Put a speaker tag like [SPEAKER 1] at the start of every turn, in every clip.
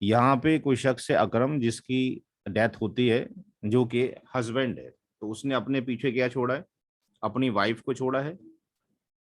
[SPEAKER 1] यहाँ पे कोई शख्स है अकरम, जिसकी डेथ होती है, जो कि हस्बैंड है। तो उसने अपने पीछे क्या छोड़ा है? अपनी वाइफ को छोड़ा है,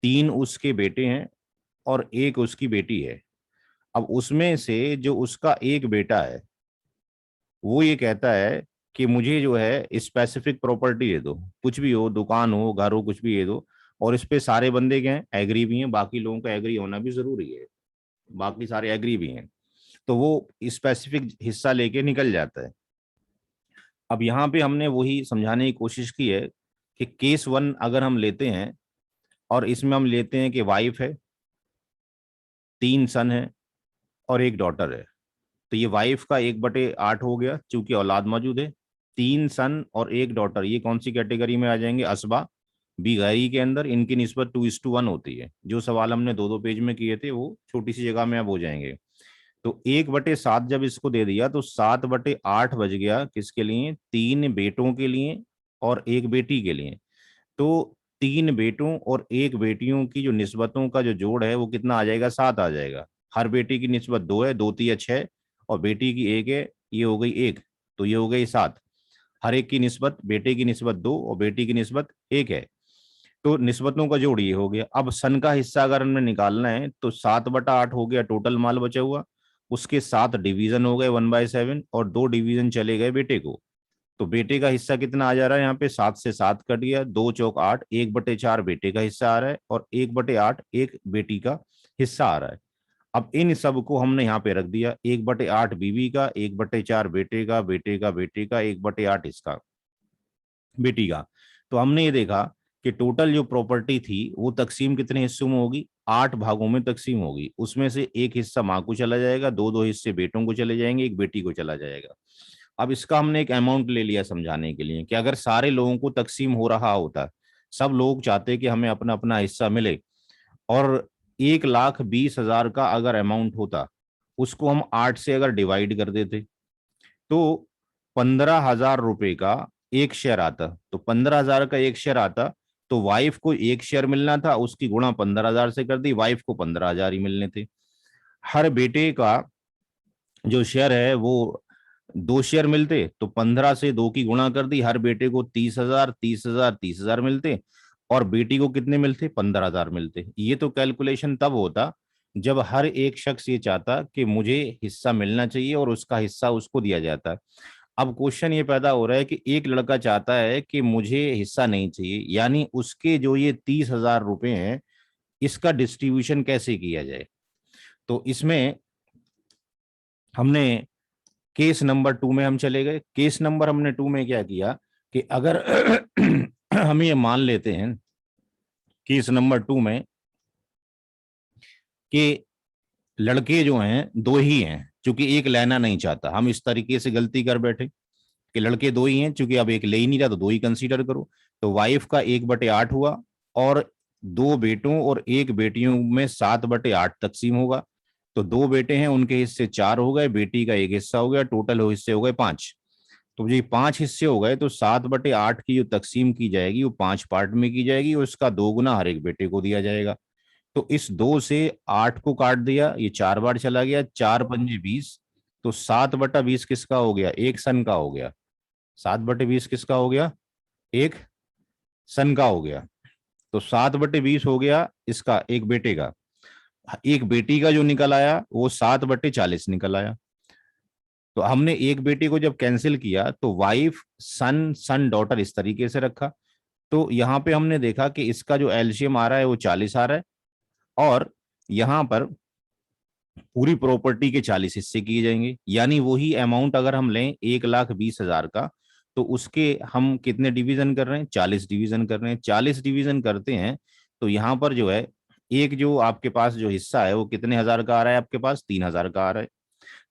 [SPEAKER 1] तीन उसके बेटे हैं और एक उसकी बेटी है। अब उसमें से जो उसका एक बेटा है, वो ये कहता है कि मुझे जो है स्पेसिफिक प्रॉपर्टी दे दो, कुछ भी हो, दुकान हो, घर हो, कुछ भी दे दो। और इस पे सारे बंदे क्या हैं, एग्री भी हैं, बाकी लोगों का एग्री होना भी जरूरी है, बाकी सारे एग्री भी हैं। तो वो स्पेसिफिक हिस्सा लेके निकल जाता है। अब यहाँ पे हमने वही समझाने की कोशिश की है कि केस वन अगर हम लेते हैं, और इसमें हम लेते हैं कि वाइफ है, तीन सन है और एक डॉटर है। तो ये वाइफ का 1/8 हो गया, चूंकि औलाद मौजूद है। तीन सन और एक डॉटर, ये कौन सी कैटेगरी में आ जाएंगे? असबा बी गैरी के अंदर। इनकी निस्बत 2:1 होती है। जो सवाल हमने दो दो पेज में किए थे वो छोटी सी जगह में अब हो जाएंगे। तो 1/7 जब इसको दे दिया तो 7/8 बच गया किसके लिए? तीन बेटों के लिए और एक बेटी के लिए। तो तीन बेटों और एक बेटियों की जो निस्बतों का जो जोड़ है वो कितना आ जाएगा? 7 आ जाएगा। हर बेटी की निस्बत 2 है, 2 3 6, और बेटी की 1 है, ये हो गई 1। तो ये हो गई 7। हर एक की निस्बत, बेटे की निस्बत 2 और बेटी की निस्बत 1 है। तो निस्बतों का जोड़ ये हो गया। अब सन का हिस्सा अगर हमें निकालना है तो 7/8 हो गया टोटल माल बचा हुआ। उसके 7 डिवीजन हो गए 1/7, और 2 डिवीजन चले गए बेटे को। तो बेटे का हिस्सा कितना आ जा रहा है? यहाँ पे 7 से 7 कट गया, 2 चौक 8, 1/4 बेटे का हिस्सा आ रहा है और 1/8 एक बेटी का हिस्सा आ रहा है। अब इन सब को हमने यहाँ पे रख दिया, 1/8 बीवी का, 1/4 बेटे का, बेटे का 1/8 इसका, बेटी का। तो हमने ये देखा कि टोटल जो प्रॉपर्टी थी वो तकसीम कितने हिस्सों में होगी? 8 भागों में तकसीम होगी। उसमें से एक हिस्सा माँ को चला जाएगा, दो दो हिस्से बेटों को चले जाएंगे, एक बेटी को चला जाएगा। अब इसका हमने एक अमाउंट ले लिया समझाने के लिए कि अगर सारे लोगों को तकसीम हो रहा होता, सब लोग चाहते कि हमें अपना अपना हिस्सा मिले, और 1,20,000 का अगर अमाउंट होता, उसको हम 8 से अगर डिवाइड कर देते तो 15,000 रुपए का एक शेयर आता। तो 15,000 का एक शेयर आता, तो वाइफ को एक शेयर मिलना था, उसकी गुणा 15,000 से कर दी, वाइफ को 15,000 ही मिलने थे। हर बेटे का जो शेयर है वो 2 शेयर मिलते, तो 15 से 2 की गुणा कर दी, हर बेटे को 30,000 30,000 30,000 मिलते। और बेटी को कितने मिलते? 15,000 मिलते। ये तो कैलकुलेशन तब होता जब हर एक शख्स ये चाहता कि मुझे हिस्सा मिलना चाहिए और उसका हिस्सा उसको दिया जाता। अब क्वेश्चन ये पैदा हो रहा है कि एक लड़का चाहता है कि मुझे हिस्सा नहीं चाहिए, यानी उसके जो ये 30,000 रुपए हैं, इसका डिस्ट्रीब्यूशन कैसे किया जाए? तो इसमें हमने केस नंबर 2 में हम चले गए। केस नंबर हमने 2 में क्या किया कि अगर हम ये मान लेते हैं केस नंबर 2 में कि लड़के जो हैं दो ही हैं, क्योंकि एक लेना नहीं चाहता। हम इस तरीके से गलती कर बैठे कि लड़के दो ही हैं, चूंकि अब एक ले ही नहीं रहा तो दो ही कंसीडर करो। तो वाइफ का 1/8 हुआ, और दो बेटों और एक बेटियों में 7/8 तकसीम होगा। तो दो बेटे हैं, उनके हिस्से 4 हो गए, बेटी का एक हिस्सा हो गया, टोटल हो हिस्से हो गए 5। तो ये 5 हिस्से हो गए, तो 7/8 की जो तकसीम की जाएगी वो 5 पार्ट में की जाएगी, और उसका 2 गुना हर एक बेटे को दिया जाएगा। तो इस 2 से 8 को काट दिया, ये 4 बार चला गया, 4×5 = 20। तो 7/20 किसका हो गया? एक सन का हो गया। 7/20 किसका हो गया? एक सन का हो गया। तो 7/20 हो गया इसका, एक बेटे का। एक बेटी का जो निकल आया वो 7/40 निकल आया। तो हमने एक बेटी को जब कैंसिल किया तो वाइफ सन सन डॉटर इस तरीके से रखा। तो यहाँ पे हमने देखा कि इसका जो एलसीएम आ रहा है वो 40 आ रहा है, और यहाँ पर पूरी प्रॉपर्टी के 40 हिस्से किए जाएंगे। यानी वही अमाउंट अगर हम लें 1,20,000 का, तो उसके हम कितने डिवीजन कर रहे हैं? 40 डिवीजन कर रहे हैं। 40 डिवीजन करते हैं तो यहाँ पर जो है, एक जो आपके पास जो हिस्सा है वो कितने हजार का आ रहा है? आपके पास 3,000 का आ रहा है।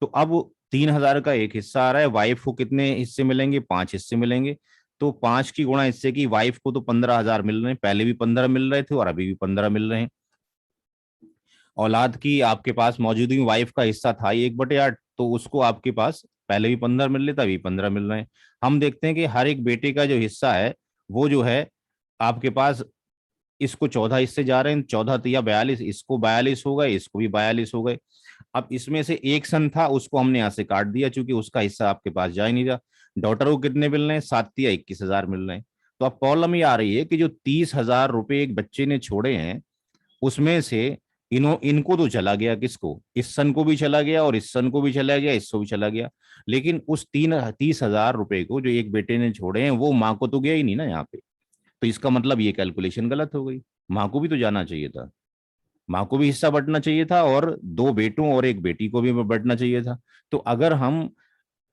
[SPEAKER 1] तो अब 3,000 का एक हिस्सा आ रहा है, वाइफ को कितने हिस्से मिलेंगे? 5 हिस्से मिलेंगे। तो 5 की गुणा हिस्से की, वाइफ को तो 15,000 मिल रहे हैं, पहले भी 15 मिल रहे थे और अभी भी 15 मिल रहे हैं। औलाद की आपके पास मौजूदगी में वाइफ का हिस्सा था ही 1/8, तो उसको आपके पास पहले भी 15 मिल रहे थे, अभी 15 मिल रहे हैं। हम देखते हैं कि हर एक बेटे का जो हिस्सा है वो जो है आपके पास इसको 14 हिस्से जा रहे हैं, 14 तिया 42, इसको 42 हो गए, इसको भी 42 हो गए। अब इसमें से एक सन था, उसको हमने यहाँ से काट दिया क्योंकि उसका हिस्सा आपके पास जा ही नहीं रहा। डॉटर को कितने मिल रहे हैं? 7 तिया 21,000 मिल रहे हैं। तो अब प्रॉब्लम ये आ रही है कि जो 30,000 रुपए एक बच्चे ने छोड़े हैं, उसमें से इनको तो चला गया, किसको? इस सन को भी चला गया, और इस सन को भी चला गया, इसको भी चला गया। लेकिन उस 30,000 रुपए को जो एक बेटे ने छोड़े हैं, वो माँ को तो गया ही नहीं ना यहाँ पे। तो इसका मतलब ये कैलकुलेशन गलत हो गई। माँ को भी तो जाना चाहिए था, माँ को भी हिस्सा बंटना चाहिए था, और दो बेटों और एक बेटी को भी बंटना चाहिए था। तो अगर हम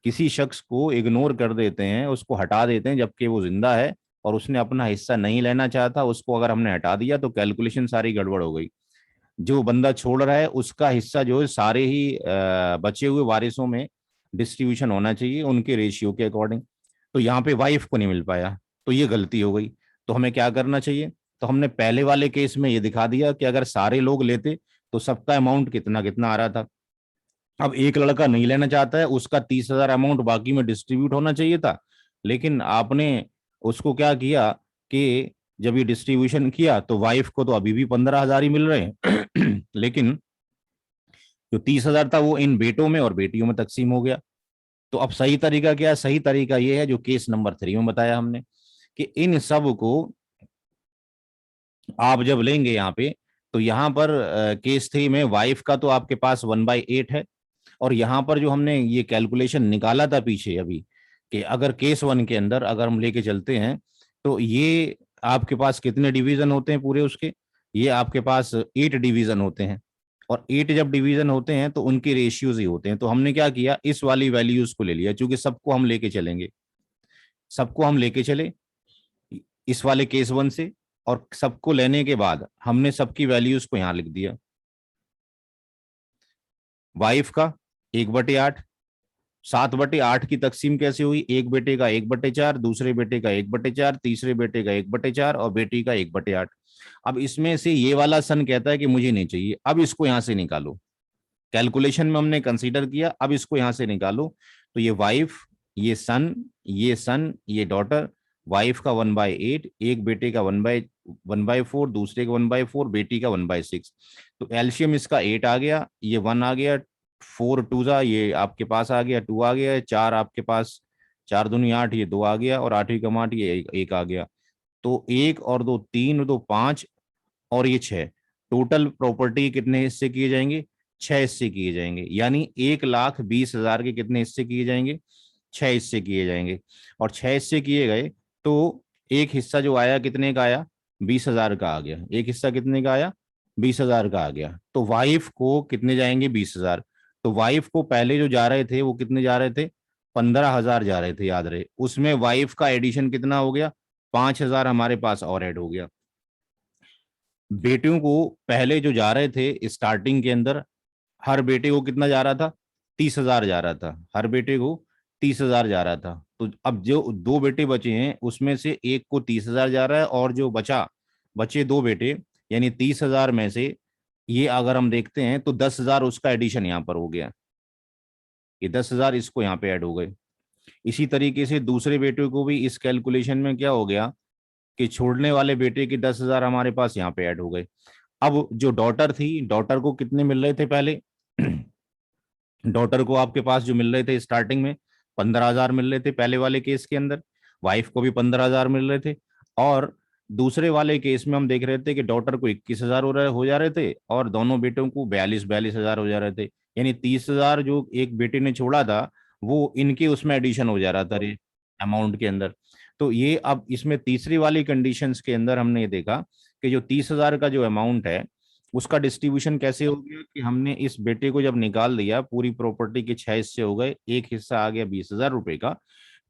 [SPEAKER 1] किसी शख्स को इग्नोर कर देते हैं, उसको हटा देते हैं जबकि वो जिंदा है और उसने अपना हिस्सा नहीं लेना चाहता, उसको अगर हमने हटा दिया तो कैलकुलेशन सारी गड़बड़ हो गई। जो बंदा छोड़ रहा है उसका हिस्सा जो है सारे ही बचे हुए वारिसों में डिस्ट्रीब्यूशन होना चाहिए उनके रेशियो के अकॉर्डिंग। तो यहाँ पे वाइफ को नहीं मिल पाया, तो ये गलती हो गई। तो हमें क्या करना चाहिए? तो हमने पहले वाले केस में ये दिखा दिया कि अगर सारे लोग लेते तो सबका अमाउंट कितना कितना आ रहा था। अब एक लड़का नहीं लेना चाहता है, उसका 30,000 अमाउंट बाकी में डिस्ट्रीब्यूट होना चाहिए था, लेकिन आपने उसको क्या किया कि जब ये डिस्ट्रीब्यूशन किया तो वाइफ को तो अभी भी 15,000 ही मिल रहे हैं लेकिन जो 30,000 था वो इन बेटों में और बेटियों में तकसीम हो गया। तो अब सही तरीका क्या है? सही तरीका ये है जो केस नंबर 3 में बताया हमने, कि इन सब को आप जब लेंगे यहाँ पे, तो यहाँ पर केस 3 में वाइफ का तो आपके पास 1/8 है, और यहाँ पर जो हमने ये कैलकुलेशन निकाला था पीछे अभी, कि अगर केस 1 के अंदर अगर हम लेके चलते हैं, तो ये आपके पास कितने डिवीजन होते हैं पूरे उसके? ये आपके पास 8 डिवीजन होते हैं, और 8 जब डिवीजन होते हैं तो उनके रेशियोज ही होते हैं। तो हमने क्या किया, इस वाली वैल्यूज को ले लिया, क्योंकि सबको हम लेके चलेंगे, सबको हम लेके चले इस वाले केस 1 से, और सबको लेने के बाद हमने सबकी वैल्यूज को यहां लिख दिया। वाइफ का 1/8, 7/8 की तकसीम कैसे हुई? एक बेटे का 1/4, दूसरे बेटे का 1/4, तीसरे बेटे का 1/4 और बेटी का 1/8। अब इसमें से ये वाला सन कहता है कि मुझे नहीं चाहिए, अब इसको यहां से निकालो। कैलकुलेशन में हमने कंसीडर किया, अब इसको यहां से निकालो। तो ये वाइफ, ये सन, ये सन, ये डॉटर, वाइफ का 1/8, एक बेटे का 1/4, दूसरे का 1/4, बेटी का 1/6। तो एल्शियम इसका 8 आ गया, ये 1 आ गया, 4 टू जा, ये आपके पास आ गया, 2 आ गया, 4 आपके पास, 4 दूनी 8, ये 2 आ गया, और 8वीं का 8, ये एक आ गया। तो 1 और 2 3 और 2 5 और ये 6, टोटल प्रॉपर्टी कितने हिस्से किए जाएंगे? 6 हिस्से किए जाएंगे। यानी 1,20,000 के कितने हिस्से किए जाएंगे? 6 हिस्से किए जाएंगे। और 6 हिस्से किए गए तो एक हिस्सा जो आया कितने का आया? 20,000 का आ गया। एक हिस्सा कितने का आया? 20,000 का आ गया। तो वाइफ को कितने जाएंगे? 20,000। तो वाइफ को पहले जो जा रहे थे वो कितने जा रहे थे? 15,000 जा रहे थे, याद रहे। उसमें वाइफ का एडिशन कितना हो गया? 5,000 हमारे पास और ऐड हो गया। बेटियों को पहले जो जा रहे थे स्टार्टिंग के अंदर, हर बेटे को कितना जा रहा था? 30,000 जा रहा था, हर बेटे को 30,000 जा रहा था। तो अब जो दो बेटे बचे हैं उसमें से एक को 30,000 जा रहा है, और जो बचे दो बेटे, यानी 30,000 में से ये अगर हम देखते हैं तो 10,000 उसका एडिशन यहाँ पर हो गया। ये 10,000 इसको यहाँ पे ऐड हो गए। इसी तरीके से दूसरे बेटे को भी इस कैलकुलेशन में क्या हो गया कि छोड़ने वाले बेटे के 10,000 हमारे पास यहाँ पे ऐड हो गए। अब जो डॉटर थी, डॉटर को कितने मिल रहे थे पहले? डॉटर को आपके पास जो मिल रहे थे स्टार्टिंग में 15,000 मिल रहे थे पहले वाले केस के अंदर, वाइफ को भी 15,000 मिल रहे थे, और दूसरे वाले केस में हम देख रहे थे कि डॉटर को 21,000 हो जा रहे थे, और दोनों बेटों को 42,000 हो जा रहे थे। यानी 30,000 जो एक बेटे ने छोड़ा था वो इनके उसमें एडिशन हो जा रहा था अमाउंट के अंदर। तो ये अब इसमें तीसरी वाली कंडीशंस के अंदर हमने ये देखा कि जो 30,000 का जो अमाउंट है उसका डिस्ट्रीब्यूशन कैसे हो गया कि हमने इस बेटे को जब निकाल दिया, पूरी प्रॉपर्टी के 6 हिस्से हो गए, एक हिस्सा आ गया 20,000 रुपए का।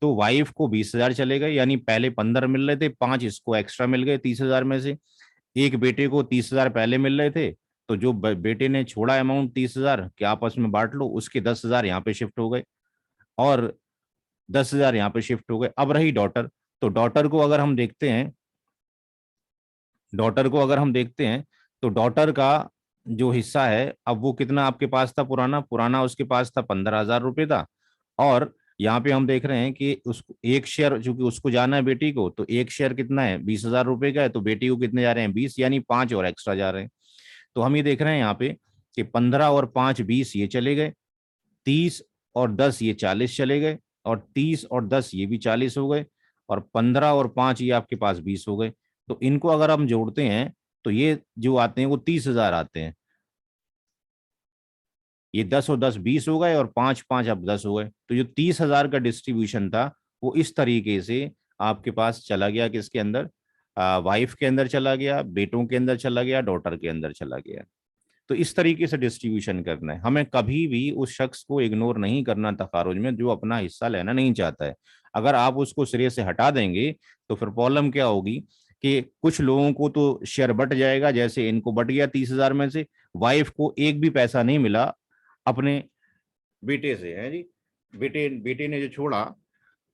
[SPEAKER 1] तो वाइफ को 20,000 चले गए, यानी पहले 15 मिल रहे थे, 5 इसको एक्स्ट्रा मिल गए 30,000 में से। एक बेटे को 30,000 पहले मिल रहे थे, तो जो बेटे ने छोड़ा अमाउंट 30,000 कि आपस में बांट लो, उसके 10,000 यहाँ पे शिफ्ट हो गए, और 10,000 यहाँ पे शिफ्ट हो गए। अब रही डॉटर, तो डॉटर को अगर हम देखते हैं, डॉटर को अगर हम देखते हैं तो डॉटर का जो हिस्सा है, अब वो कितना आपके पास था? पुराना पुराना उसके पास था 15,000 रुपये था, और यहाँ पे हम देख रहे हैं कि उसको एक शेयर, चूंकि उसको जाना है बेटी को, तो एक शेयर कितना है, 20,000 रुपए का है, तो बेटी को कितने जा रहे हैं, 20, यानी 5 और एक्स्ट्रा जा रहे हैं। तो हम ये देख रहे हैं यहाँ पे कि 15 और 5 20 ये चले गए, 30 और 10 ये 40 चले गए, और 30 और 10 ये भी 40 हो गए, और 15 और 5 ये आपके पास 20 हो गए। तो इनको अगर हम जोड़ते हैं तो ये जो आते हैं वो 30,000 आते हैं। ये 10 और 10 20 हो गए, और 5 5 अब 10 हो गए। तो जो 30,000 का डिस्ट्रीब्यूशन था वो इस तरीके से आपके पास चला गया, किसके अंदर, वाइफ के अंदर चला गया, बेटों के अंदर चला गया, डॉटर के अंदर चला गया। तो इस तरीके से डिस्ट्रीब्यूशन करना है, हमें कभी भी उस शख्स को इग्नोर नहीं करना तकारुज में जो अपना हिस्सा लेना नहीं चाहता है। अगर आप उसको सिरे से हटा देंगे तो फिर प्रॉब्लम क्या होगी कि कुछ लोगों को तो शेयर बट जाएगा, जैसे इनको बट गया 30,000 में से, वाइफ को एक भी पैसा नहीं मिला अपने बेटे से, है जी। बेटे बेटे ने जो छोड़ा,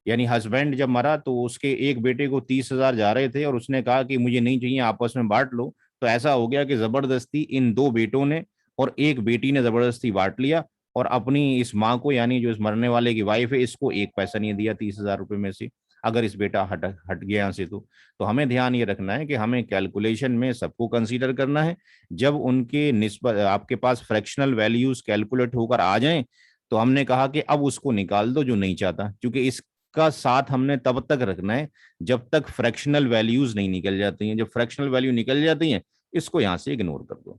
[SPEAKER 1] यानी हस्बैंड जब मरा तो उसके एक बेटे को 30,000 जा रहे थे, और उसने कहा कि मुझे नहीं चाहिए, आपस में बांट लो। तो ऐसा हो गया कि जबरदस्ती इन दो बेटों ने और एक बेटी ने जबरदस्ती बांट लिया, और अपनी इस माँ को, यानी जो इस मरने वाले की वाइफ है, इसको एक पैसा नहीं दिया 30,000 रुपए में से, अगर इस बेटा हट हट गया यहाँ से। तो हमें ध्यान ये रखना है कि हमें कैलकुलेशन में सबको कंसीडर करना है। जब उनके निस्बत आपके पास फ्रैक्शनल वैल्यूज कैलकुलेट होकर आ जाएं, तो हमने कहा कि अब उसको निकाल दो जो नहीं चाहता, क्योंकि इस का साथ हमने तब तक रखना है जब तक फ्रैक्शनल वैल्यूज नहीं निकल जाती हैं। जब फ्रैक्शनल वैल्यू निकल जाती हैं, इसको यहां से इग्नोर कर दो।